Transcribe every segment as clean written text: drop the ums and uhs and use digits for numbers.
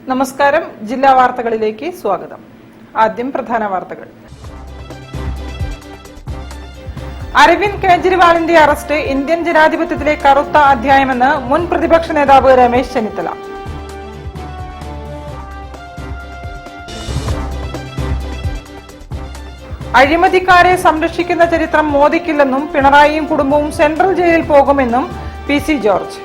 നമസ്കാരം. ജില്ലാ വാർത്തകളിലേക്ക് സ്വാഗതം. ആദ്യം പ്രധാന വാർത്തകൾ. അരവിന്ദ് കെജ്രിവാളിന്റെ അറസ്റ്റ് ഇന്ത്യൻ ജനാധിപത്യത്തിലെ കറുത്ത അധ്യായമെന്ന് മുൻ പ്രതിപക്ഷ നേതാവ് രമേശ് ചെന്നിത്തല. അഴിമതിക്കാരെ സംരക്ഷിക്കുന്ന ചരിത്രം മോദിക്കില്ലെന്നും പിണറായിയും കുടുംബവും സെൻട്രൽ ജയിലിൽ പോകുമെന്നും PC ജോർജ്.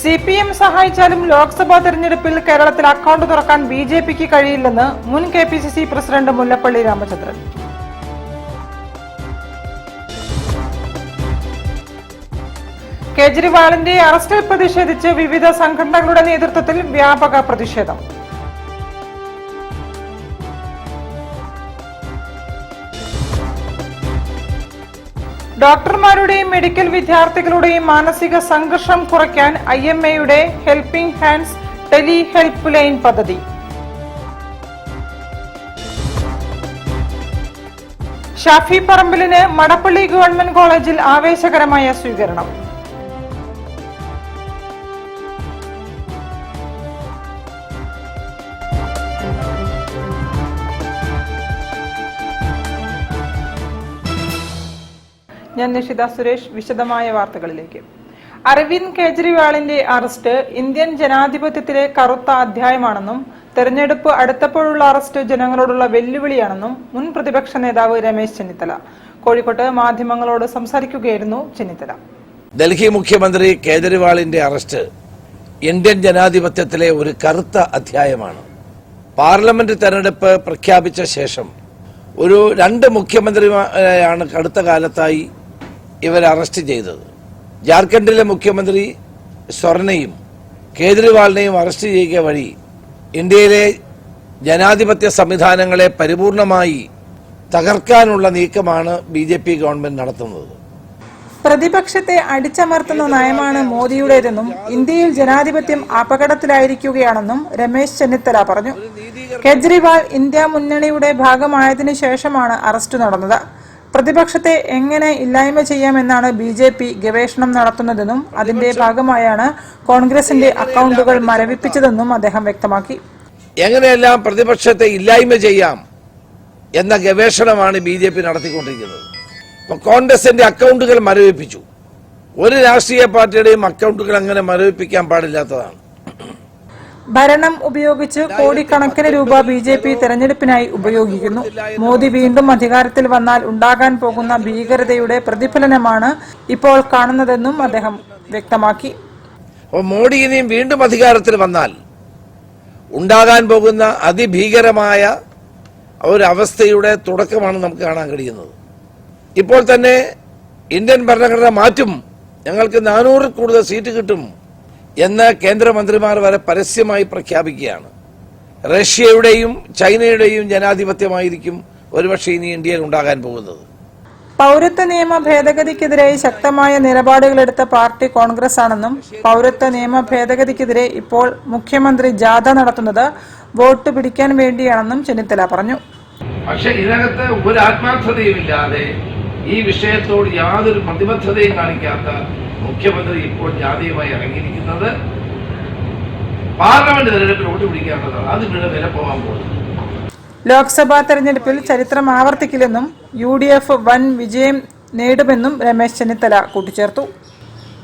CPM സഹായിച്ചാലും ലോക്സഭാ തെരഞ്ഞെടുപ്പിൽ കേരളത്തിൽ അക്കൗണ്ട് തുറക്കാൻ BJPക്ക് കഴിയില്ലെന്ന് മുൻ KPCC പ്രസിഡന്റ് മുല്ലപ്പള്ളി രാമചന്ദ്രൻ. കേജ്രിവാളിന്റെ അറസ്റ്റിൽ പ്രതിഷേധിച്ച് വിവിധ സംഘടനകളുടെ നേതൃത്വത്തിൽ വ്യാപക പ്രതിഷേധം. ഡോക്ടർമാരുടെയും മെഡിക്കൽ വിദ്യാർത്ഥികളുടെയും മാനസിക സംഘർഷം കുറയ്ക്കാൻ IMAയുടെ helping hands tele help line പദ്ധതി. ഷാഫി പറമ്പിലിന് മടപ്പള്ളി ഗവൺമെന്റ് കോളേജിൽ ആവേശകരമായ സ്വീകരണം. ഞാൻ നിഷിത സുരേഷ്. വിശദമായ വാർത്തകളിലേക്ക്. അരവിന്ദ് കെജ്രിവാളിന്റെ അറസ്റ്റ് ഇന്ത്യൻ ജനാധിപത്യത്തിലെ കറുത്ത അധ്യായമാണെന്നും തെരഞ്ഞെടുപ്പ് അടുത്തപ്പോഴുള്ള അറസ്റ്റ് ജനങ്ങളോടുള്ള വെല്ലുവിളിയാണെന്നും മുൻ പ്രതിപക്ഷ നേതാവ് രമേശ് ചെന്നിത്തല കോഴിക്കോട്ട് മാധ്യമങ്ങളോട് സംസാരിക്കുകയായിരുന്നു ചെന്നിത്തല. ഡൽഹി മുഖ്യമന്ത്രി കേജ്രിവാളിന്റെ അറസ്റ്റ് ഇന്ത്യൻ ജനാധിപത്യത്തിലെ ഒരു കറുത്ത അധ്യായമാണ്. പാർലമെന്റ് തെരഞ്ഞെടുപ്പ് പ്രഖ്യാപിച്ച ശേഷം ഒരു 2 മുഖ്യമന്ത്രിമാരെയാണ് അടുത്ത കാലത്തായി ഇവർ അറസ്റ്റ് ചെയ്തത്. ജാർഖണ്ഡിലെ മുഖ്യമന്ത്രി സ്വർണയും കേജ്രിവാളിനെയും അറസ്റ്റ് ചെയ്യുക വഴി ഇന്ത്യയിലെ ജനാധിപത്യ സംവിധാനങ്ങളെ പരിപൂർണമായി തകർക്കാനുള്ള നീക്കമാണ് BJP ഗവൺമെന്റ് നടത്തുന്നത്. പ്രതിപക്ഷത്തെ അടിച്ചമർത്തുന്ന നയമാണ് മോദിയുടേതെന്നും ഇന്ത്യയിൽ ജനാധിപത്യം അപകടത്തിലായിരിക്കുകയാണെന്നും രമേശ് ചെന്നിത്തല പറഞ്ഞു. കേജ്രിവാൾ ഇന്ത്യ മുന്നണിയുടെ ഭാഗമായതിനു ശേഷമാണ് അറസ്റ്റ് നടന്നത്. പ്രതിപക്ഷത്തെ എങ്ങനെ ഇല്ലായ്മ ചെയ്യാമെന്നാണ് BJP ഗവേഷണം നടത്തുന്നതെന്നും അതിന്റെ ഭാഗമായാണ് കോൺഗ്രസിന്റെ അക്കൗണ്ടുകൾ മരവിപ്പിച്ചതെന്നും അദ്ദേഹം വ്യക്തമാക്കി. എങ്ങനെയെല്ലാം പ്രതിപക്ഷത്തെ ഇല്ലായ്മ ചെയ്യാം എന്ന ഗവേഷണമാണ് BJP നടത്തിക്കൊണ്ടിരിക്കുന്നത്. കോൺഗ്രസിന്റെ അക്കൗണ്ടുകൾ മരവിപ്പിച്ചു. ഒരു രാഷ്ട്രീയ പാർട്ടിയുടെയും അക്കൗണ്ടുകൾ അങ്ങനെ മരവിപ്പിക്കാൻ പാടില്ലാത്തതാണ്. ഭരണം ഉപയോഗിച്ച് കോടിക്കണക്കിന് രൂപ BJP തെരഞ്ഞെടുപ്പിനായി ഉപയോഗിക്കുന്നു. മോദി വീണ്ടും അധികാരത്തിൽ വന്നാൽ ഉണ്ടാകാൻ പോകുന്ന ഭീകരതയുടെ പ്രതിഫലനമാണ് ഇപ്പോൾ കാണുന്നതെന്നും അദ്ദേഹം വ്യക്തമാക്കി. മോദി ഇനിയും വീണ്ടും അധികാരത്തിൽ വന്നാൽ ഉണ്ടാകാൻ പോകുന്ന അതിഭീകരമായ ഒരു അവസ്ഥയുടെ തുടക്കമാണ് നമുക്ക് കാണാൻ കഴിയുന്നത്. ഇപ്പോൾ തന്നെ ഇന്ത്യൻ ഭരണഘടന മാറ്റും, ഞങ്ങൾക്ക് 400 കൂടുതൽ സീറ്റ് കിട്ടും എന്ന് കേന്ദ്രമന്ത്രിമാർ വരെ പരസ്യമായി പ്രഖ്യാപിക്കുകയാണ്. റഷ്യയുടെയും ചൈനയുടെയും ജനാധിപത്യമായിരിക്കും ഒരുപക്ഷെ ഇനി ഇന്ത്യയിൽ ഉണ്ടാകാൻ പോകുന്നത്. പൗരത്വ നിയമ ഭേദഗതിക്കെതിരെ ശക്തമായ നിലപാടുകളെടുത്ത പാർട്ടി കോൺഗ്രസ് ആണെന്നും പൗരത്വ നിയമ ഭേദഗതിക്കെതിരെ ഇപ്പോൾ മുഖ്യമന്ത്രി ജാഥ നടത്തുന്നത് വോട്ട് പിടിക്കാൻ വേണ്ടിയാണെന്നും ചെന്നിത്തല പറഞ്ഞു. പക്ഷെ ഇതിനകത്ത് ഒരു ആത്മാർത്ഥതയുമില്ലാതെ ഈ വിഷയത്തോട് യാതൊരു പ്രതിബദ്ധതയും കാണിക്കാത്ത മുഖ്യമന്ത്രി ഇപ്പോൾ ജാതിയുമായി ഇറങ്ങിയിരിക്കുന്നത് പാർലമെന്റ് തെരഞ്ഞെടുപ്പിൽ വോട്ട് പിടിക്കാനുള്ളതാണ്. അത് ഇവിടെ വില പോകാൻ പോകുന്നത്. ലോക്സഭാ തെരഞ്ഞെടുപ്പിൽ ചരിത്രം ആവർത്തിക്കില്ലെന്നും UDF വൻ വിജയം നേടുമെന്നും രമേശ് ചെന്നിത്തല കൂട്ടിച്ചേർത്തു.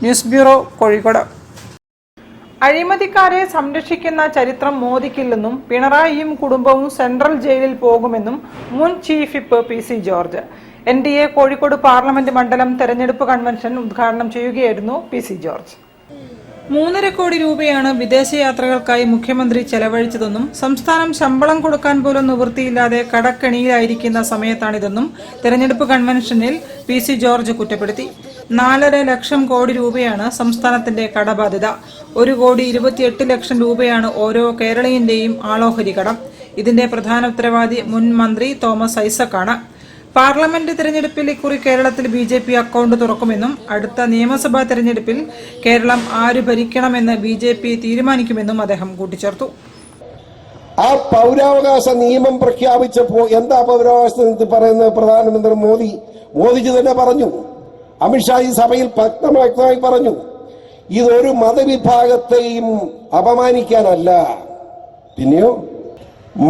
News bureau, Kozhikode. അഴിമതിക്കാരെ സംരക്ഷിക്കുന്ന ചരിത്രം മോദിക്കില്ലെന്നും പിണറായിയും കുടുംബവും സെൻട്രൽ ജയിലിൽ പോകുമെന്നും മുൻ chief whip PC George. NDA Kozhikode parliament മണ്ഡലം തെരഞ്ഞെടുപ്പ് കൺവെൻഷൻ ഉദ്ഘാടനം ചെയ്യുകയായിരുന്നു PC ജോർജ്. 3.5 കോടി രൂപയാണ് വിദേശയാത്രകൾക്കായി മുഖ്യമന്ത്രി ചെലവഴിച്ചതെന്നും സംസ്ഥാനം ശമ്പളം കൊടുക്കാൻ പോലും നിവൃത്തിയില്ലാതെ കടക്കെണിയിലായിരിക്കുന്ന സമയത്താണിതെന്നും തെരഞ്ഞെടുപ്പ് കൺവെൻഷനിൽ PC ജോർജ് കുറ്റപ്പെടുത്തി. 4.5 ലക്ഷം കോടി രൂപയാണ് സംസ്ഥാനത്തിന്റെ കടബാധ്യത. 1.28 ലക്ഷം രൂപയാണ് ഓരോ കേരളീയന്റെയും ആളോഹരി കടം. ഇതിന്റെ പ്രധാന ഉത്തരവാദി മുൻ മന്ത്രി തോമസ് ഐസക് ആണ്. പാർലമെന്റ് തെരഞ്ഞെടുപ്പിൽ ഇക്കുറി കേരളത്തിൽ BJP അക്കൗണ്ട് തുറക്കുമെന്നും അടുത്ത നിയമസഭാ തെരഞ്ഞെടുപ്പിൽ കേരളം ആര് ഭരിക്കണമെന്ന് BJP തീരുമാനിക്കുമെന്നും അദ്ദേഹം കൂട്ടിച്ചേർത്തു. ആ പൗരാവകാശ നിയമം പ്രഖ്യാപിച്ചപ്പോൾ എന്താ പൗരാവകാശ പറയുന്നത്? പ്രധാനമന്ത്രി മോദിജി തന്നെ പറഞ്ഞു, അമിത്ഷാ ഈ സഭയിൽ വ്യക്തമായി പറഞ്ഞു, ഇതൊരു മതവിഭാഗത്തെയും അപമാനിക്കാനല്ല. പിന്നെയോ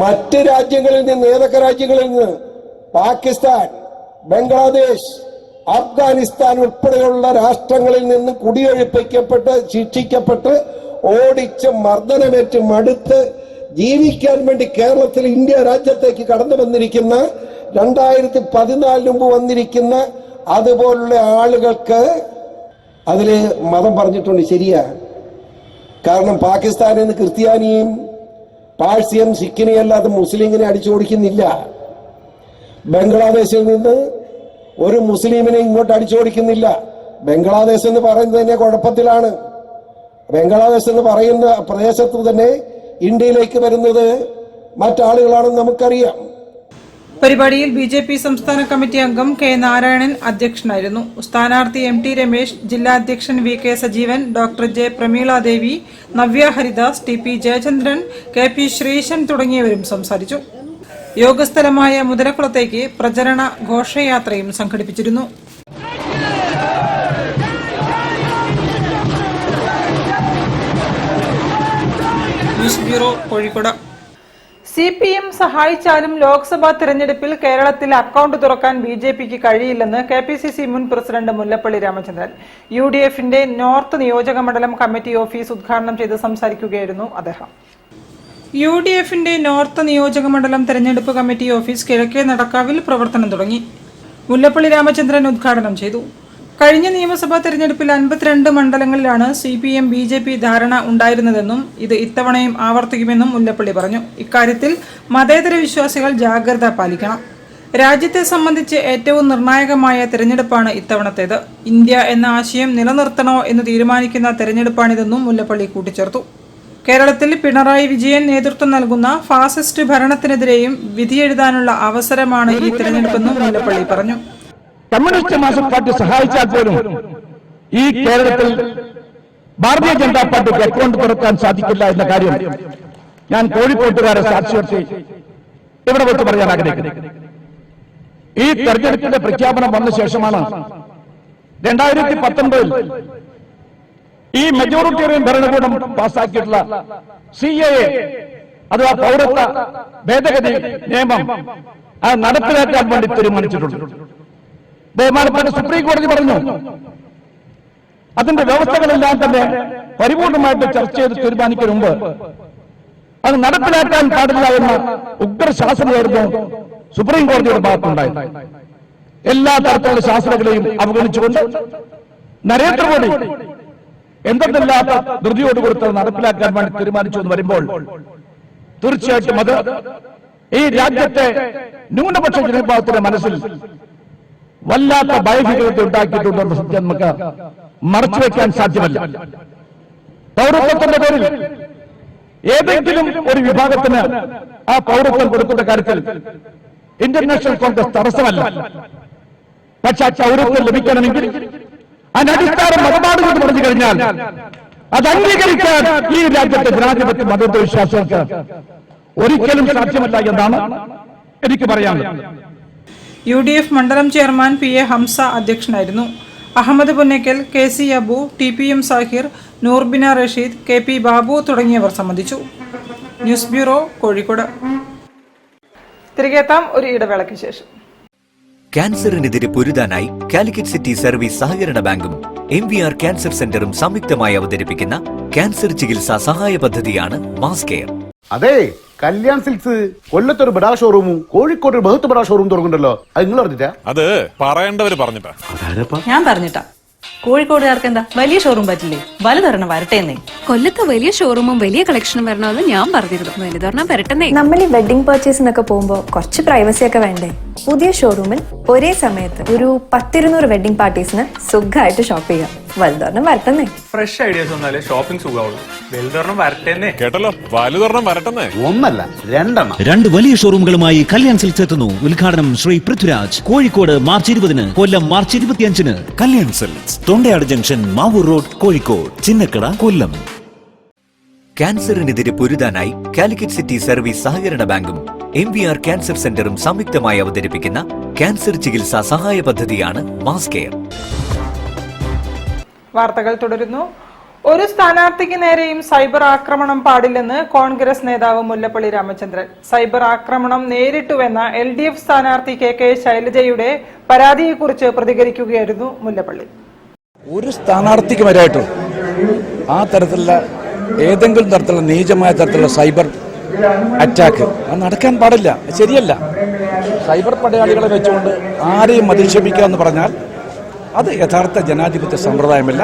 മറ്റ് രാജ്യങ്ങളിൽ നിന്ന്, ഏതൊക്കെ രാജ്യങ്ങളിൽ നിന്ന്? പാകിസ്ഥാൻ, ബംഗ്ലാദേശ്, അഫ്ഗാനിസ്ഥാൻ ഉൾപ്പെടെയുള്ള രാഷ്ട്രങ്ങളിൽ നിന്ന് കുടിയൊഴിപ്പിക്കപ്പെട്ട് ശിക്ഷിക്കപ്പെട്ട് ഓടിച്ച് മർദ്ദനമേറ്റ് മടുത്ത് ജീവിക്കാൻ വേണ്ടി കേരളത്തിൽ ഇന്ത്യ രാജ്യത്തേക്ക് കടന്നു വന്നിരിക്കുന്ന 2014 മുമ്പ് വന്നിരിക്കുന്ന അതുപോലുള്ള ആളുകൾക്ക് അതില് മതം പറഞ്ഞിട്ടുണ്ട്. ശരിയാ. കാരണം പാകിസ്ഥാനിൽ നിന്ന് ക്രിസ്ത്യാനിയും പാഴ്സിയും സിഖിനെയും അല്ലാതെ മുസ്ലിങ്ങിനെ അടിച്ചോടിക്കുന്നില്ല. ബംഗ്ലാദേശിൽ നിന്ന് ഒരു മുസ്ലിമിനെ ഇങ്ങോട്ട് അടിച്ചോടിക്കുന്നില്ല. ബംഗ്ലാദേശ് എന്ന് പറയുന്നത് തന്നെ കുഴപ്പത്തിലാണ്. ബംഗ്ലാദേശ് എന്ന് പറയുന്ന പ്രദേശത്ത് തന്നെ ഇന്ത്യയിലേക്ക് വരുന്നത് മറ്റാളുകളാണെന്ന് നമുക്കറിയാം. പരിപാടിയിൽ BJP സംസ്ഥാന കമ്മിറ്റി അംഗം K. നാരായണൻ അധ്യക്ഷനായിരുന്നു. സ്ഥാനാർത്ഥി MT രമേശ്, ജില്ലാ അധ്യക്ഷൻ VK Sajeevan, doctor J. Prameeladevi, Navya Haridas, TP Jayachandran, KP Sreesan തുടങ്ങിയവരും സംസാരിച്ചു. യോഗസ്ഥലമായ മുതലക്കുളത്തേക്ക് പ്രചരണ ഘോഷയാത്രയും സംഘടിപ്പിച്ചിരുന്നു. News bureau, Kozhikode. CPM സഹായിച്ചാലും ലോക്സഭാ തെരഞ്ഞെടുപ്പിൽ കേരളത്തിൽ അക്കൗണ്ട് തുറക്കാൻ BJPക്ക് കഴിയില്ലെന്ന് KPCC മുൻ പ്രസിഡന്റ് മുല്ലപ്പള്ളി രാമചന്ദ്രൻ. UDFന്റെ നോർത്ത് നിയോജക മണ്ഡലം കമ്മിറ്റി ഓഫീസ് ഉദ്ഘാടനം ചെയ്ത് സംസാരിക്കുകയായിരുന്നു അദ്ദേഹം. UDFന്റെ നോർത്ത് നിയോജക മണ്ഡലം തെരഞ്ഞെടുപ്പ് കമ്മിറ്റി ഓഫീസ് കിഴക്കേ നടക്കാവിൽ പ്രവർത്തനം തുടങ്ങി. മുല്ലപ്പള്ളി രാമചന്ദ്രൻ ഉദ്ഘാടനം ചെയ്തു. കഴിഞ്ഞ നിയമസഭാ തെരഞ്ഞെടുപ്പിൽ 52 മണ്ഡലങ്ങളിലാണ് CPM BJP ധാരണ ഉണ്ടായിരുന്നതെന്നും ഇത് ഇത്തവണയും ആവർത്തിക്കുമെന്നും മുല്ലപ്പള്ളി പറഞ്ഞു. ഇക്കാര്യത്തിൽ മതേതര വിശ്വാസികൾ ജാഗ്രത പാലിക്കണം. രാജ്യത്തെ സംബന്ധിച്ച് ഏറ്റവും നിർണായകമായ തെരഞ്ഞെടുപ്പാണ് ഇത്തവണത്തേത്. ഇന്ത്യ എന്ന ആശയം നിലനിർത്തണോ എന്ന് തീരുമാനിക്കുന്ന തെരഞ്ഞെടുപ്പാണിതെന്നും മുല്ലപ്പള്ളി കൂട്ടിച്ചേർത്തു. കേരളത്തിൽ പിണറായി വിജയൻ നേതൃത്വം നൽകുന്ന ഫാസിസ്റ്റ് ഭരണത്തിനെതിരെയും വിധിയെഴുതാനുള്ള അവസരമാണ് ഈ തെരഞ്ഞെടുപ്പെന്നും മുല്ലപ്പള്ളി പറഞ്ഞു. കമ്മ്യൂണിസ്റ്റ് മാർക്സിസ്റ്റ് പാർട്ടി സഹായിച്ചാൽ പോലും ഈ കേരളത്തിൽ ഭാരതീയ ജനതാ പാർട്ടിക്ക് അക്കൗണ്ട് തുറക്കാൻ സാധിക്കില്ല എന്ന കാര്യം ഞാൻ കോഴിക്കോട്ടുകാരെ സാക്ഷി നിർത്തി ഇവിടെ വെച്ച് പറയാൻ ആഗ്രഹിക്കുന്നു. ഈ തെരഞ്ഞെടുപ്പിന്റെ പ്രഖ്യാപനം വന്ന ശേഷമാണ് 2019 ഈ മെജോറിറ്റേറിയൻ ഭരണകൂടം പാസാക്കിയിട്ടുള്ള CAA അഥവാ പൗരത്വ ഭേദഗതി നിയമം അത് നടപ്പിലാക്കാൻ വേണ്ടി തീരുമാനിച്ചിട്ടുണ്ട്. ബഹുമാനപ്പെട്ട സുപ്രീം കോടതി പറഞ്ഞു അതിന്റെ വ്യവസ്ഥകളെല്ലാം തന്നെ പരിപൂർണമായിട്ട് ചർച്ച ചെയ്ത് തീരുമാനിക്കുന്നതിന് മുമ്പ് അത് നടപ്പിലാക്കാൻ പാടില്ല എന്ന ഉഗ്രശാസനയായിരുന്നു സുപ്രീം കോടതിയുടെ ഭാഗത്തുണ്ടായത്. എല്ലാ തരത്തിലുള്ള ശാസ്ത്രങ്ങളെയും അവഗണിച്ചുകൊണ്ട് നരേന്ദ്രമോദി എന്തെന്നില്ലാത്ത ധൃതിയോടുകൂടി നടപ്പിലാക്കാൻ വേണ്ടി തീരുമാനിച്ചു എന്ന് വരുമ്പോൾ തീർച്ചയായിട്ടും അത് ഈ രാജ്യത്തെ ന്യൂനപക്ഷ ജനവിഭാഗത്തിന്റെ മനസ്സിൽ വല്ലാത്ത ഭയഭീകരത ഉണ്ടാക്കിയിട്ടുണ്ടെന്ന സത്യം നമുക്ക് മറച്ചുവെക്കാൻ സാധ്യമല്ല. പൗരത്വത്തിന്റെ പേരിൽ ഏതെങ്കിലും ഒരു വിഭാഗത്തിന് ആ പൗരത്വം കൊടുക്കുന്ന കാര്യത്തിൽ ഇന്ത്യൻ നാഷണൽ കോൺഗ്രസ് തടസ്സമല്ല. പക്ഷെ ആ പൗരത്വം ലഭിക്കണമെങ്കിൽ അതിനടിസ്ഥാനം മതപാടുകൾ പറഞ്ഞു കഴിഞ്ഞാൽ അത് അംഗീകരിക്കാൻ ഈ രാജ്യത്തെ ജനാധിപത്യ മതേതര വിശ്വാസികൾക്ക് ഒരിക്കലും സാധ്യമല്ല എന്നാണ് എനിക്ക് പറയാനുള്ളത്. UDF മണ്ഡലം ചെയർമാൻ PA ഹംസ അധ്യക്ഷനായിരുന്നു. Ahmed Punnakkal, KC Abu, TPM Shahir, Noorbina Rasheed, KP Babu തുടങ്ങിയവർ സംബന്ധിച്ചു. News bureau, Kozhikode. തിരികെത്താം ഒരു ഇടവേളയ്ക്ക് ശേഷം. ക്യാൻസറിനെതിരെ പൊരുതാനായി കാലിക്കറ്റ് സിറ്റി സർവീസ് സഹകരണ ബാങ്കും MVR ക്യാൻസർ സെന്ററും സംയുക്തമായി അവതരിപ്പിക്കുന്ന ക്യാൻസർ ചികിത്സാ സഹായ പദ്ധതിയാണ് മാസ് കെയർ. അതെ, കല്യാൺ സിൽക്സ് കൊല്ലത്തൊരു ബഡാ ഷോറൂമും കോഴിക്കോട് ഒരു ബഹുത്ത് ബഡാ ഷോറൂം തുറക്കുന്നുണ്ടല്ലോ. അത് നിങ്ങൾ പറഞ്ഞിട്ടാ? അത് പറയേണ്ടവര് പറഞ്ഞിട്ടാ. ഞാൻ പറഞ്ഞിട്ടാ. കോഴിക്കോടുകാർക്ക് എന്താ വലിയ ഷോറൂം പറ്റില്ലേ? വലുതൊരെണ്ണം വരട്ടെന്നേ. കൊല്ലത്ത് വലിയ ഷോറൂമും വലിയ കളക്ഷനും വരണമെന്ന് ഞാൻ പറഞ്ഞിരുന്നു. വലുതൊരെണ്ണം വരട്ടെന്നേ. നമ്മൾ ഈ വെഡിങ് പർച്ചേസിനൊക്കെ പോകുമ്പോൾ കുറച്ച് പ്രൈവസി ഒക്കെ വേണ്ടേ? പുതിയ ഷോറൂമിൽ ഒരേ സമയത്ത് ഒരു 10-200 വെഡിങ് പാർട്ടീസിന് സുഖമായിട്ട് ഷോപ്പ് ചെയ്യാം. വലുതൊരെണ്ണം വരട്ടെന്നേ. ഫ്രഷ് ഐഡിയാസ് വന്നാലേ ഷോപ്പിംഗ് സുഖമാവുള്ളൂ. വലുതൊരെണ്ണം വരട്ടെന്നേ. കേട്ടല്ലോ, വലുതൊരെണ്ണം വരട്ടെന്നേ. ഒന്നല്ല, രണ്ടെണ്ണം. 2 വലിയ ഷോറൂമുകളുമായി കല്യാൺ സിൽക്സ് എത്തുന്നു. ഉദ്ഘാടനം ശ്രീ പൃഥ്വിരാജ്. കോഴിക്കോട് മാർച്ച് 20-ന്, കൊല്ലം മാർച്ച് 25-ന്. Kalyan Silks, Thondayad junction, Mavoor road, Kozhikode, Chinnakkada, Kollam. ക്യാൻസറിനെതിരെ പൊരുതാനായി കാലിക്കറ്റ് സിറ്റി സർവീസ് സഹകരണ ബാങ്കും MVR ക്യാൻസർ സെന്ററും സംയുക്തമായി അവതരിപ്പിക്കുന്ന ക്യാൻസർ ചികിത്സാ സഹായ പദ്ധതിയാണ് മാസ് കെയർ. വാർത്തകൾ തുടരുന്നു. ഒരു സ്ഥാനാർത്ഥിക്ക് നേരെയും സൈബർ ആക്രമണം പാടില്ലെന്ന് കോൺഗ്രസ് നേതാവ് മുല്ലപ്പള്ളി രാമചന്ദ്രൻ. സൈബർ ആക്രമണം നേരിട്ടുവെന്ന LDF സ്ഥാനാർത്ഥി KK ശൈലജയുടെ പരാതിയെക്കുറിച്ച് പ്രതികരിക്കുകയായിരുന്നു മുല്ലപ്പള്ളി. ഒരു സ്ഥാനാർത്ഥിക്ക് വരായിട്ടും ആ തരത്തിലുള്ള ഏതെങ്കിലും തരത്തിലുള്ള നീചമായ തരത്തിലുള്ള സൈബർ അറ്റാക്ക് അത് നടക്കാൻ പാടില്ല, ശരിയല്ല. സൈബർ പടയാളികളെ വെച്ചുകൊണ്ട് ആരെയും അധിക്ഷേപിക്കുക എന്ന് പറഞ്ഞാൽ അത് യഥാർത്ഥ ജനാധിപത്യ സമ്പ്രദായമല്ല,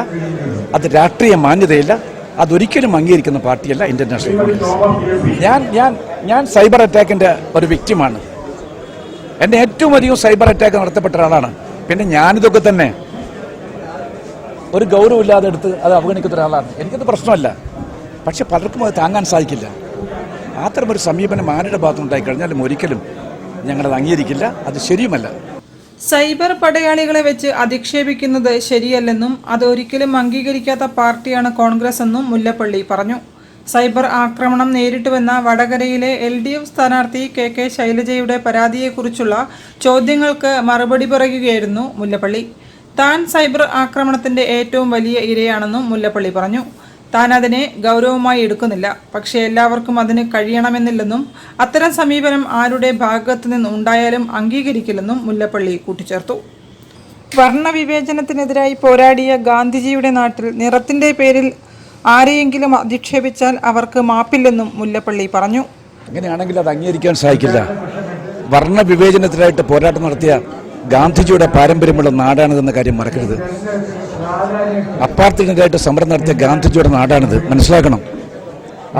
അത് രാഷ്ട്രീയ മാന്യതയില്ല, അതൊരിക്കലും അംഗീകരിക്കുന്ന പാർട്ടിയല്ല ഇന്ത്യൻ നാഷണൽ കോൺഗ്രസ്. ഞാൻ സൈബർ അറ്റാക്കിന്റെ ഒരു വിക്റ്റിമാണ്. എന്നെ ഏറ്റവും അധികം സൈബർ അറ്റാക്ക് നടത്തപ്പെട്ട ഒരാളാണ്. പിന്നെ ഞാനിതൊക്കെ തന്നെ ഒരു ഗൗരവമില്ലാതെ എടുത്ത് അത് അവഗണിക്കുന്ന ഒരാളാണ്. എനിക്കത് പ്രശ്നമല്ല, പക്ഷെ പലർക്കും അത് താങ്ങാൻ സാധിക്കില്ല. അത്തരമൊരു സമീപനം ആരുടെ ഭാഗത്തുനിന്നുണ്ടായി കഴിഞ്ഞാലും ഒരിക്കലും ഞങ്ങളത് അംഗീകരിക്കില്ല, അത് ശരിയുമല്ല. സൈബർ പടയാളികളെ വെച്ച് അധിക്ഷേപിക്കുന്നത് ശരിയല്ലെന്നും അതൊരിക്കലും അംഗീകരിക്കാത്ത പാർട്ടിയാണ് കോൺഗ്രസ് എന്നും മുല്ലപ്പള്ളി പറഞ്ഞു. സൈബർ ആക്രമണം നേരിട്ടുവെന്ന വടകരയിലെ LDF സ്ഥാനാർത്ഥി KK ശൈലജയുടെ പരാതിയെക്കുറിച്ചുള്ള ചോദ്യങ്ങൾക്ക് മറുപടി പറയുകയായിരുന്നു മുല്ലപ്പള്ളി. താൻ സൈബർ ആക്രമണത്തിന്റെ ഏറ്റവും വലിയ ഇരയാണെന്നും മുല്ലപ്പള്ളി പറഞ്ഞു. താൻ അതിനെ ഗൗരവമായി എടുക്കുന്നില്ല, പക്ഷേ എല്ലാവർക്കും അതിന് കഴിയണമെന്നില്ലെന്നും അത്തരം സമീപനം ആരുടെ ഭാഗത്തു നിന്ന് ഉണ്ടായാലും അംഗീകരിക്കില്ലെന്നും മുല്ലപ്പള്ളി കൂട്ടിച്ചേർത്തു. വർണ്ണവിവേചനത്തിനെതിരായി പോരാടിയ ഗാന്ധിജിയുടെ നാട്ടിൽ നിറത്തിന്റെ പേരിൽ ആരെയെങ്കിലും അധിക്ഷേപിച്ചാൽ അവർക്ക് മാപ്പില്ലെന്നും മുല്ലപ്പള്ളി പറഞ്ഞു. അങ്ങനെയാണെങ്കിൽ അത് അംഗീകരിക്കാൻ സാധിക്കില്ല. വർണ്ണവിവേചനത്തിനായിട്ട് പോരാട്ടം നടത്തിയ ഗാന്ധിജിയുടെ പാരമ്പര്യമുള്ള നാടാണിതെന്ന കാര്യം മറക്കരുത്. അപ്പാർത്തിനെതിരായിട്ട് സമരം നടത്തിയ ഗാന്ധിജിയുടെ നാടാണിത്, മനസ്സിലാക്കണം.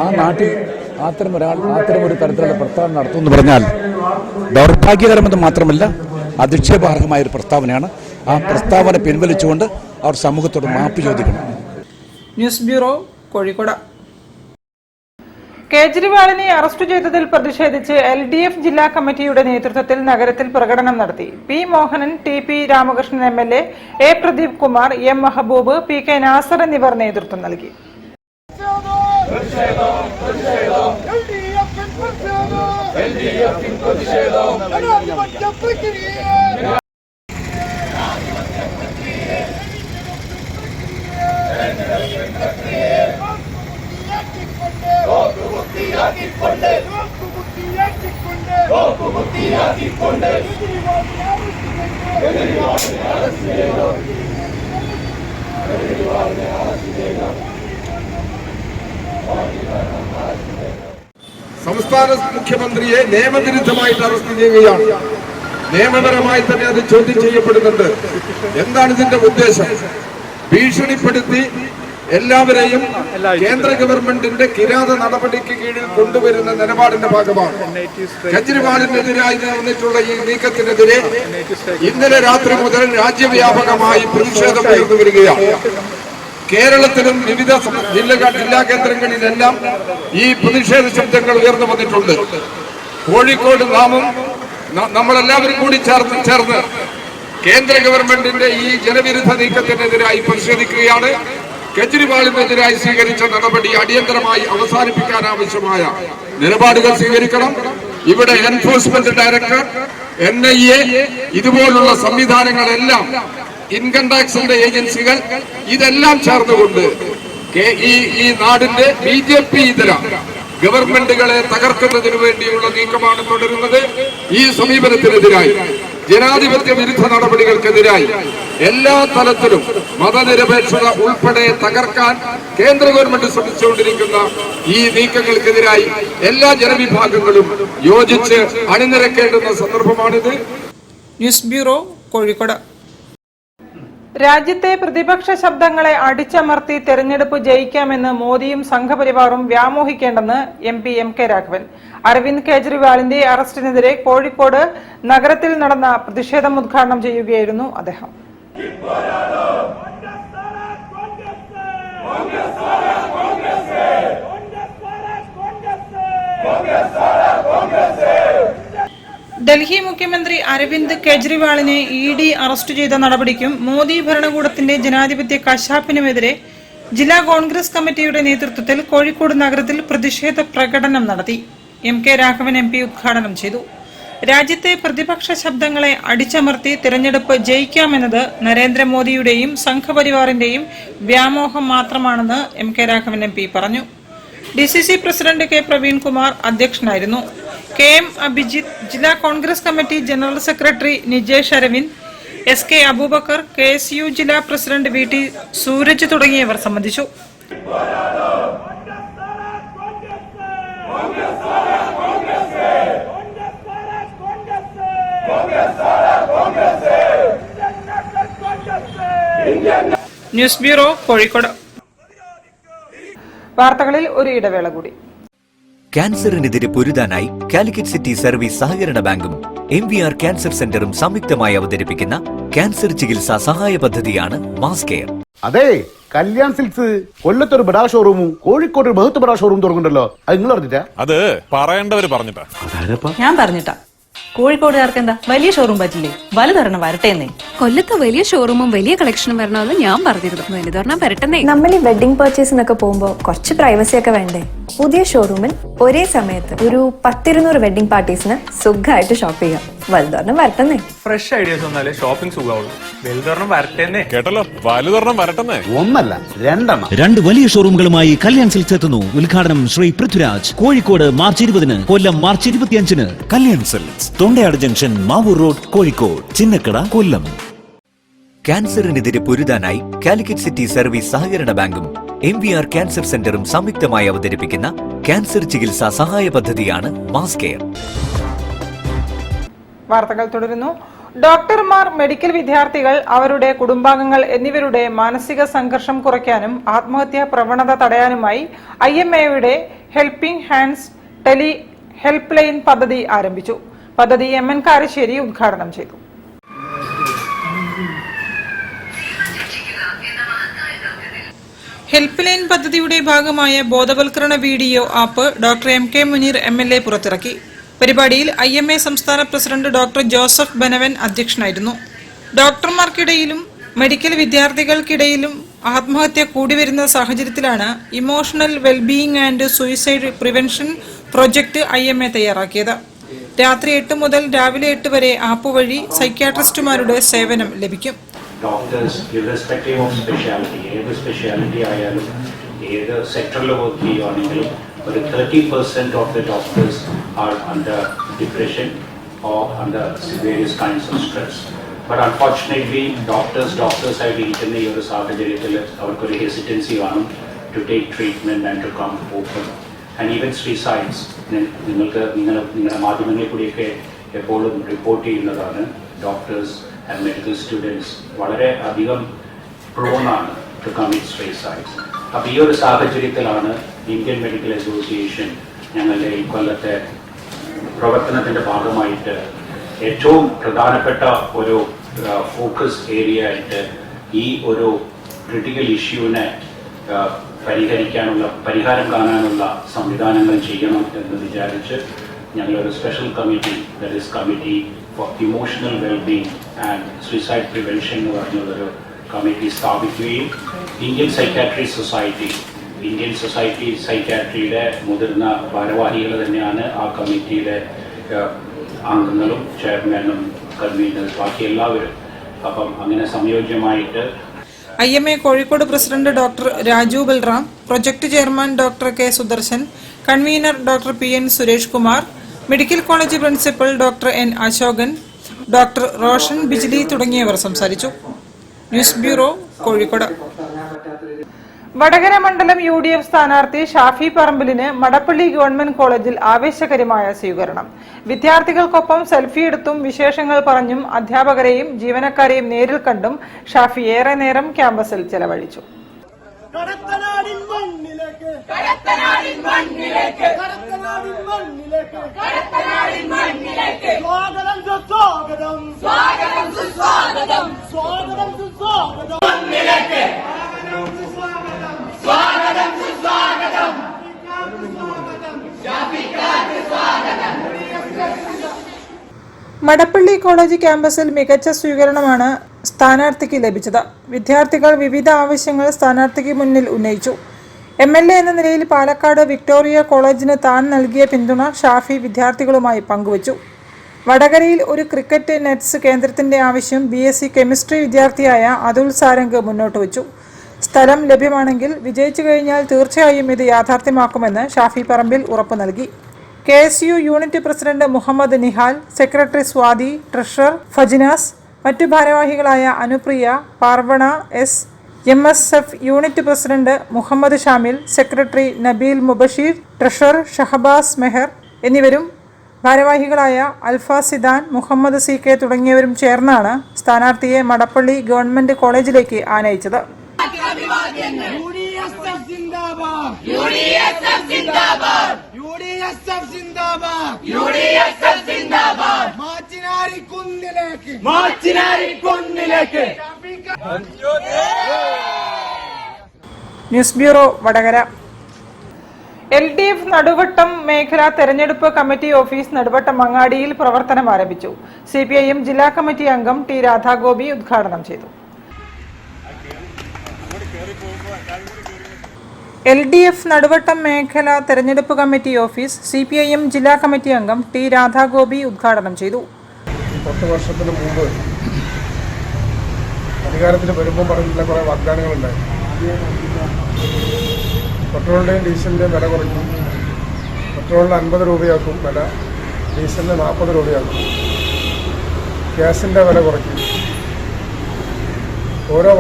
ആ നാട്ടിൽ അത്തരമൊരു തരത്തിലുള്ള പ്രസ്താവന നടത്തുമെന്ന് പറഞ്ഞാൽ ദൗർഭാഗ്യകരമെന്ന് മാത്രമല്ല അധിക്ഷേപാർഹമായ ഒരു പ്രസ്താവനയാണ്. ആ പ്രസ്താവന പിൻവലിച്ചുകൊണ്ട് അവർ സമൂഹത്തോട് മാപ്പ് ചോദിക്കണം. News bureau, Kozhikode. കേജ്രിവാളിനെ അറസ്റ്റ് ചെയ്തതിൽ പ്രതിഷേധിച്ച് LDF ജില്ലാ കമ്മിറ്റിയുടെ നേതൃത്വത്തിൽ നഗരത്തിൽ പ്രകടനം നടത്തി. P Mohanan, TP Ramakrishnan MLA, A Pradeep Kumar, M Mehboob, PK Nasar എന്നിവർ നേതൃത്വം നൽകി. സംസ്ഥാന മുഖ്യമന്ത്രിയെ നിയമവിരുദ്ധമായിട്ട് അറസ്റ്റ് ചെയ്യുകയാണ്. നിയമപരമായി തന്നെ അത് ചോദ്യം ചെയ്യപ്പെടുന്നുണ്ട്. എന്താണ് ഇതിന്റെ ഉദ്ദേശം? ഭീഷണിപ്പെടുത്തി എല്ലാവരെയും കേന്ദ്ര ഗവൺമെന്റിന്റെ കിരാത നടപടിക്ക് കീഴിൽ കൊണ്ടുവരുന്ന നിലപാടിന്റെ ഭാഗമാണ് കെജ്രിവാളിനെതിരായി നടന്നിട്ടുള്ള ഈ നീക്കത്തിനെതിരെ ഇന്നലെ രാത്രി മുതൽ രാജ്യവ്യാപകമായി പ്രതിഷേധം ഉയർന്നു വരികയാണ്. കേരളത്തിലും വിവിധ ജില്ലാ കേന്ദ്രങ്ങളിലെല്ലാം ഈ പ്രതിഷേധ ശബ്ദങ്ങൾ ഉയർന്നു വന്നിട്ടുണ്ട്. കോഴിക്കോട് നമ്മളെല്ലാവരും കൂടി ചേർന്ന് കേന്ദ്ര ഗവൺമെന്റിന്റെ ഈ ജനവിരുദ്ധ നീക്കത്തിനെതിരായി പ്രതിഷേധിക്കുകയാണ്. കെജ്രിവാളിനെതിരായി സ്വീകരിച്ച നടപടി അടിയന്തരമായി അവസാനിപ്പിക്കാൻ ആവശ്യമായ നിലപാടുകൾ സ്വീകരിക്കണം. ഇവിടെ എൻഫോഴ്സ്മെന്റ് ഡയറക്ടർ, NIA ഇതുപോലുള്ള സംവിധാനങ്ങളെല്ലാം, ഇൻകം ടാക്സിന്റെ ഏജൻസികൾ ഇതെല്ലാം ചേർന്നുകൊണ്ട് ഈ നാടിന്റെ BJP ഇതര ഗവൺമെന്റുകളെ തകർക്കുന്നതിന് വേണ്ടിയുള്ള നീക്കമാണ് തുടരുന്നത്. ഈ സമീപനത്തിനെതിരായി, ജനാധിപത്യ വിരുദ്ധ നടപടികൾക്കെതിരായി എല്ലാ തലത്തിലും മതനിരപേക്ഷത ഉൾപ്പെടെ തകർക്കാൻ കേന്ദ്ര ഗവൺമെന്റ് ശ്രമിച്ചുകൊണ്ടിരിക്കുന്ന ഈ നീക്കങ്ങൾക്കെതിരായി എല്ലാ ജനവിഭാഗങ്ങളും യോജിച്ച് അണിനിരക്കേണ്ടുന്ന സന്ദർഭമാണിത്. News bureau, Kozhikode. രാജ്യത്തെ പ്രതിപക്ഷ ശബ്ദങ്ങളെ അടിച്ചമർത്തി തെരഞ്ഞെടുപ്പ് ജയിക്കാമെന്ന് മോദിയും സംഘപരിവാറും വ്യാമോഹിക്കേണ്ടെന്ന് MP MK രാഘവൻ. അരവിന്ദ് കെജ്രിവാളിന്റെ അറസ്റ്റിനെതിരെ കോഴിക്കോട് നഗരത്തിൽ നടന്ന പ്രതിഷേധം ഉദ്ഘാടനം ചെയ്യുകയായിരുന്നു അദ്ദേഹം. ഡൽഹി മുഖ്യമന്ത്രി അരവിന്ദ് കെജ്രിവാളിനെ ED അറസ്റ്റ് ചെയ്ത നടപടിക്കും മോദി ഭരണകൂടത്തിന്റെ ജനാധിപത്യ കശാപ്പിനുമെതിരെ ജില്ലാ കോൺഗ്രസ് കമ്മിറ്റിയുടെ നേതൃത്വത്തിൽ കോഴിക്കോട് നഗരത്തിൽ പ്രതിഷേധ പ്രകടനം നടത്തി. MK രാഘവൻ MP ഉദ്ഘാടനം ചെയ്തു. രാജ്യത്തെ പ്രതിപക്ഷ ശബ്ദങ്ങളെ അടിച്ചമർത്തി തിരഞ്ഞെടുപ്പ് ജയിക്കാമെന്നത് നരേന്ദ്രമോദിയുടെയും സംഘപരിവാറിന്റെയും വ്യാമോഹം മാത്രമാണെന്ന് MK രാഘവൻ MP പറഞ്ഞു. DCC പ്രസിഡന്റ് K പ്രവീൺകുമാർ അധ്യക്ഷനായിരുന്നു. KM അഭിജിത്ത്, ജില്ലാ Congress committee general secretary Nijesh Aravind, SK Aboobacker, KSU ജില്ലാ പ്രസിഡന്റ് VT സൂരജ് തുടങ്ങിയവർ സംബന്ധിച്ചു. News bureau, Kozhikode. വാർത്തകളിൽ ഒരു ഇടവേള കൂടി. ക്യാൻസറിനെതിരെ പൊരുതാനായി കാലിക്കറ്റ് സിറ്റി സർവീസ് സഹകരണ ബാങ്കും MVR ക്യാൻസർ സെന്ററും സംയുക്തമായി അവതരിപ്പിക്കുന്ന ക്യാൻസർ ചികിത്സാ സഹായ പദ്ധതിയാണ് മാസ് കെയർ. അതെ, കല്യാൺ സിൽക്സ് കൊല്ലത്തൊരു ബഡാ ഷോറൂമും കോഴിക്കോട് ഒരു ബഹുത്ത് ബഡാ ഷോറൂം തുടങ്ങുന്നുണ്ടല്ലോ. അത് നിങ്ങൾ അറിഞ്ഞിട്ടാ? അത് പറയേണ്ടവര് പറഞ്ഞിട്ടാ. ഞാൻ പറഞ്ഞിട്ടാ. കോഴിക്കോടുകാർക്ക് എന്താ വലിയ ഷോറൂം പറ്റില്ലേ? വലുതൊരെണ്ണം വരട്ടേന്നേ. കൊല്ലത്ത് വലിയ ഷോറൂമും വലിയ കളക്ഷനും വരണമെന്ന് ഞാൻ പറഞ്ഞിരുന്നു. വലുതൊരെണ്ണം വരട്ടെന്നേ. നമ്മൾ ഈ വെഡിങ് പർച്ചേസിനൊക്കെ പോകുമ്പോൾ കുറച്ച് പ്രൈവസി ഒക്കെ വേണ്ടേ? പുതിയ ഷോറൂമിൽ ഒരേ സമയത്ത് ഒരു 10-200 വെഡിങ് പാർട്ടീസിന് സുഖമായിട്ട് ഷോപ്പ് ചെയ്യാം. വലുതൊരെണ്ണം വരട്ടെന്നേ. ഫ്രഷ് ഐഡിയാസ് വന്നാലേ ഷോപ്പിംഗ് സുഖാവുള്ളൂ. വലുതൊരെണ്ണം വരട്ടേന്നേ. കേട്ടല്ലോ, വലുതൊരെണ്ണം വരട്ടെന്നേ. ഒന്നല്ല, രണ്ടെണ്ണം. 2 വലിയ ഷോറൂമുകളുമായി കല്യാൺ സിൽക്സ് എത്തുന്നു. ഉദ്ഘാടനം ശ്രീ പൃഥ്വിരാജ്. കോഴിക്കോട് മാർച്ച് 20-ന്, കൊല്ലം മാർച്ച് 25-ന്. Kalyan Silks, Thondayad junction, Mavoor road, Kozhikode. ചിന്നക്കട, കൊല്ലം. ക്യാൻസറിനെതിരെ പൊരുതാനായി കാലിക്കറ്റ് സിറ്റി സർവീസ് സഹകരണ ബാങ്കും MVR ക്യാൻസർ സെന്ററും സംയുക്തമായി അവതരിപ്പിക്കുന്ന ക്യാൻസർ ചികിത്സാ സഹായ പദ്ധതിയാണ് മാസ് കെയർ. വാർത്തകൾ തുടരുന്നു. ഡോക്ടർമാർ, മെഡിക്കൽ വിദ്യാർത്ഥികൾ, അവരുടെ കുടുംബാംഗങ്ങൾ എന്നിവരുടെ മാനസിക സംഘർഷം കുറയ്ക്കാനും ആത്മഹത്യാ പ്രവണത തടയാനുമായി IMAയുടെ helping hands tele help line പദ്ധതി ആരംഭിച്ചു. പദ്ധതി MN കാരശ്ശേരി ഉദ്ഘാടനം ചെയ്തു. ഹെൽപ്പ് ലൈൻ പദ്ധതിയുടെ ഭാഗമായ ബോധവൽക്കരണ video app doctor MK Muneer MLA പുറത്തിറക്കി. പരിപാടിയിൽ IMA സംസ്ഥാന പ്രസിഡന്റ് ഡോക്ടർ ജോസഫ് ബെനവൻ അധ്യക്ഷനായിരുന്നു. ഡോക്ടർമാർക്കിടയിലും മെഡിക്കൽ വിദ്യാർത്ഥികൾക്കിടയിലും ആത്മഹത്യ കൂടിവരുന്ന സാഹചര്യത്തിലാണ് emotional wellbeing and suicide prevention project IMA തയ്യാറാക്കിയത്. രാത്രി 8 മുതൽ രാവിലെ 8 വരെ ആപ്പ് വഴി സൈക്യാട്രിസ്റ്റുമാരുടെ സേവനം ലഭിക്കും. ഡോക്ടേഴ്സ് ഇറസ്പെക്റ്റീവ് ഓഫ് സ്പെഷ്യാലിറ്റി, ഏത് സ്പെഷ്യാലിറ്റി ആയാലും ഏത് സെക്ടറിൽ വർക്ക് ചെയ്യുകയാണെങ്കിലും ഒരു 30% of the doctors are under depression or under various kinds of stress. But unfortunately doctors ആയിട്ട് ഇരിക്കുന്ന ഈ ഒരു സാഹചര്യത്തിൽ അവർക്കൊരു ഹെസിറ്റൻസി കാണും to take treatment and to come open and even suicides. നിങ്ങളുടെ മാധ്യമങ്ങളിൽ കൂടിയൊക്കെ എപ്പോഴും റിപ്പോർട്ട് ചെയ്യുന്നതാണ്. ഡോക്ടേഴ്സ് and medical students വളരെ അധികം പ്രോണാണ് ടു കമ്മിറ്റ് സൂയിസൈഡ്സ്. അപ്പോൾ ഈ ഒരു സാഹചര്യത്തിലാണ് ഇന്ത്യൻ മെഡിക്കൽ അസോസിയേഷൻ ഞങ്ങളുടെ ഈ കൊല്ലത്തെ പ്രവർത്തനത്തിൻ്റെ ഭാഗമായിട്ട് ഏറ്റവും പ്രധാനപ്പെട്ട ഒരു ഫോക്കസ് ഏരിയ ആയിട്ട് ഈ ഒരു ക്രിട്ടിക്കൽ ഇഷ്യൂവിനെ പരിഹാരം കാണാനുള്ള സംവിധാനങ്ങൾ ചെയ്യണം എന്ന് വിചാരിച്ച് ഞങ്ങളൊരു special committee, that is committee for emotional wellbeing and suicide prevention എന്ന് പറഞ്ഞൊരു കമ്മിറ്റി സ്ഥാപിക്കുകയും ഇന്ത്യൻ സൊസൈറ്റി സൈക്യാട്രിയുടെ മുതിർന്ന ഭാരവാഹികൾ തന്നെയാണ് ആ കമ്മിറ്റിയിലെ അംഗങ്ങളും ചെയർമാനും കൺവീനേഴ്സ് ബാക്കി എല്ലാവരും. അപ്പം അങ്ങനെ സംയോജ്യമായിട്ട് IMA Kozhikode president doctor Raju Balram, project chairman doctor K Sudarshan, convener doctor PN Suresh Kumar, medical college principal doctor N Ashokan, doctor Roshan Bijli തുടങ്ങിയവർ സംസാരിച്ചു. News bureau, Kozhikode. വടകര മണ്ഡലം UDF സ്ഥാനാർത്ഥി ഷാഫി പറമ്പിലിന് മടപ്പള്ളി ഗവൺമെന്റ് കോളേജിൽ ആവേശകരമായ സ്വീകരണം. വിദ്യാർത്ഥികൾക്കൊപ്പം സെൽഫി എടുത്തും വിശേഷങ്ങൾ പറഞ്ഞും അധ്യാപകരെയും ജീവനക്കാരെയും നേരിൽ കണ്ടും ഷാഫി ഏറെ നേരം ക്യാമ്പസിൽ ചെലവഴിച്ചു. മടപ്പള്ളി കോളേജ് ക്യാമ്പസിൽ മികച്ച സ്വീകരണമാണ് സ്ഥാനാർത്ഥിക്ക് ലഭിച്ചത്. വിദ്യാർത്ഥികൾ വിവിധ ആവശ്യങ്ങൾ സ്ഥാനാർത്ഥിക്ക് മുന്നിൽ ഉന്നയിച്ചു. MLA എന്ന നിലയിൽ പാലക്കാട് വിക്ടോറിയ കോളേജിന് താൻ നൽകിയ പിന്തുണ ഷാഫി വിദ്യാർത്ഥികളുമായി പങ്കുവച്ചു. വടകരയിൽ ഒരു ക്രിക്കറ്റ് നെറ്റ്സ് കേന്ദ്രത്തിന്റെ ആവശ്യം BSc കെമിസ്ട്രി വിദ്യാർത്ഥിയായ അതുൽ സാരംഗ് മുന്നോട്ട് വച്ചു. സ്ഥലം ലഭ്യമാണെങ്കിൽ വിജയിച്ചു കഴിഞ്ഞാൽ തീർച്ചയായും ഇത് യാഥാർത്ഥ്യമാക്കുമെന്ന് ഷാഫി പറമ്പിൽ ഉറപ്പു നൽകി. KSU unit president Muhammad Nihal, secretary Swathi, treasurer Fajinas, മറ്റു ഭാരവാഹികളായ Anupriya, Parvana S, MSF unit president Muhammad Shamil, secretary Nabeel Mubasheer, treasurer Shahabas Mehar എന്നിവരും ഭാരവാഹികളായ അൽഫാസിദാൻ, മുഹമ്മദ് CK തുടങ്ങിയവരും ചേർന്നാണ് സ്ഥാനാർത്ഥിയെ മടപ്പള്ളി ഗവൺമെന്റ് കോളേജിലേക്ക് ആനയിച്ചത്. News bureau, Vadakara. LDF Naduvattam മേഖലാ തെരഞ്ഞെടുപ്പ് കമ്മിറ്റി ഓഫീസ് നെടുവട്ടം മങ്ങാടിയിൽ പ്രവർത്തനം ആരംഭിച്ചു. CPIM ജില്ലാ കമ്മിറ്റി അംഗം T. രാധാഗോപി ഉദ്ഘാടനം ചെയ്തു. LDF നടുവട്ടം മേഖലാ തെരഞ്ഞെടുപ്പ് കമ്മിറ്റി ഓഫീസ് CPIM ജില്ലാ കമ്മിറ്റി അംഗം T. രാധാഗോപി ഉദ്ഘാടനം ചെയ്തു. 10 വർഷത്തിന് മുമ്പ് അധികാരത്തിൽ വരുമ്പോൾ പറഞ്ഞിട്ടുള്ള കുറേ വാഗ്ദാനങ്ങളുണ്ടായി. പെട്രോളിൻ്റെയും ഡീസലിൻ്റെയും വില കുറയ്ക്കും, പെട്രോളിന് 50 രൂപയാക്കും വില, ഡീസലിന് 40 രൂപയാക്കും, ഗ്യാസിൻ്റെ വില കുറയ്ക്കും, ഓരോ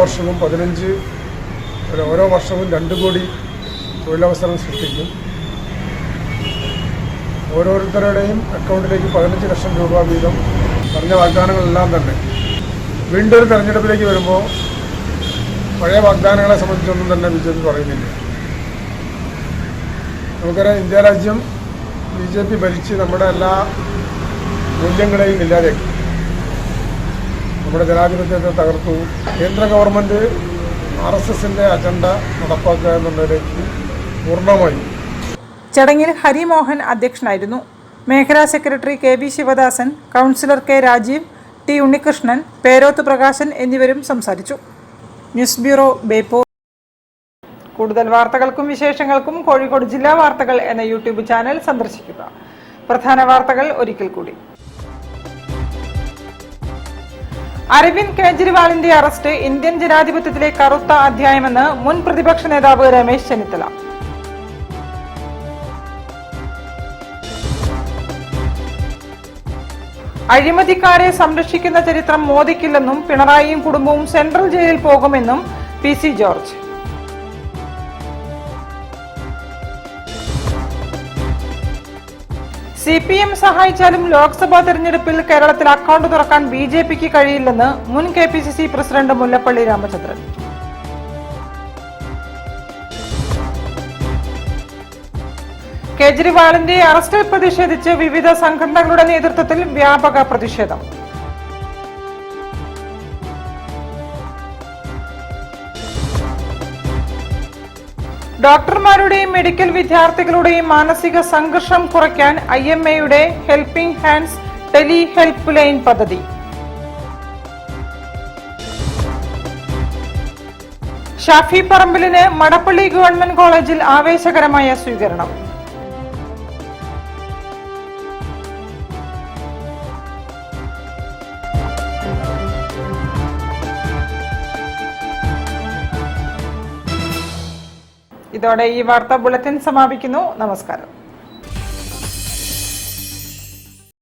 വർഷവും 2 കോടി തൊഴിലവസരം സൃഷ്ടിക്കും, ഓരോരുത്തരുടെയും അക്കൗണ്ടിലേക്ക് 15 ലക്ഷം രൂപ വീതം പറഞ്ഞ വാഗ്ദാനങ്ങളെല്ലാം തന്നെ വീണ്ടും ഒരു തെരഞ്ഞെടുപ്പിലേക്ക് വരുമ്പോൾ പഴയ വാഗ്ദാനങ്ങളെ സംബന്ധിച്ചൊന്നും തന്നെ BJP പറയുന്നില്ല. നമുക്കറിയാം, ഇന്ത്യ രാജ്യം BJP ഭരിച്ച് നമ്മുടെ എല്ലാ മൂല്യങ്ങളെയും ഇല്ലാതെയാക്കി, നമ്മുടെ ജനാധിപത്യത്തെ തകർത്തു. കേന്ദ്ര ഗവൺമെൻറ് RSSന്റെ അജണ്ട നടപ്പാക്കുക എന്നുള്ളതിലേക്ക് പൂർണ്ണമായി. ചടങ്ങിൽ ഹരിമോഹൻ അധ്യക്ഷനായിരുന്നു. മേഖലാ secretary KB Sivadasan, councillor K. Rajeev, T. Unnikrishnan, Peroth Prakashan എന്നിവരും സംസാരിച്ചു. News bureau, Beypore. കൂടുതൽ വാർത്തകൾക്കും വിശേഷങ്ങൾക്കും കോഴിക്കോട് ജില്ലാ വാർത്തകൾ എന്ന YouTube ചാനൽ സന്ദർശിക്കുക. പ്രധാന വാർത്തകൾ ഒരിക്കൽ കൂടി. അരവിന്ദ് കെജ്രിവാളിന്റെ അറസ്റ്റ് ഇന്ത്യൻ ജനാധിപത്യത്തിലെ കറുത്ത അധ്യായമെന്ന് മുൻ പ്രതിപക്ഷ നേതാവ് രമേശ് ചെന്നിത്തല. അഴിമതിക്കാരെ സംരക്ഷിക്കുന്ന ചരിത്രം മോദിക്കില്ലെന്നും പിണറായിയും കുടുംബവും സെൻട്രൽ ജയിലിൽ പോകുമെന്നും PC ജോർജ്. CPM സഹായിച്ചാലും ലോക്സഭാ തെരഞ്ഞെടുപ്പിൽ കേരളത്തിൽ അക്കൗണ്ട് തുറക്കാൻ BJPക്ക് കഴിയില്ലെന്ന് മുൻ KPCC പ്രസിഡന്റ് മുല്ലപ്പള്ളി രാമചന്ദ്രൻ. കേജ്രിവാളിന്റെ അറസ്റ്റിൽ പ്രതിഷേധിച്ച് വിവിധ സംഘടനകളുടെ നേതൃത്വത്തിൽ വ്യാപക പ്രതിഷേധം. ഡോക്ടർമാരുടെയും മെഡിക്കൽ വിദ്യാർത്ഥികളുടെയും മാനസിക സംഘർഷം കുറയ്ക്കാൻ IMAയുടെ helping hands tele help line പദ്ധതി. ഷാഫി പറമ്പിലിന് മടപ്പള്ളി ഗവൺമെന്റ് കോളേജിൽ ആവേശകരമായ സ്വീകരണം. ഇതോടെ ഈ വാർത്താ ബുള്ളറ്റിൻ സമാപിക്കുന്നു. നമസ്കാരം.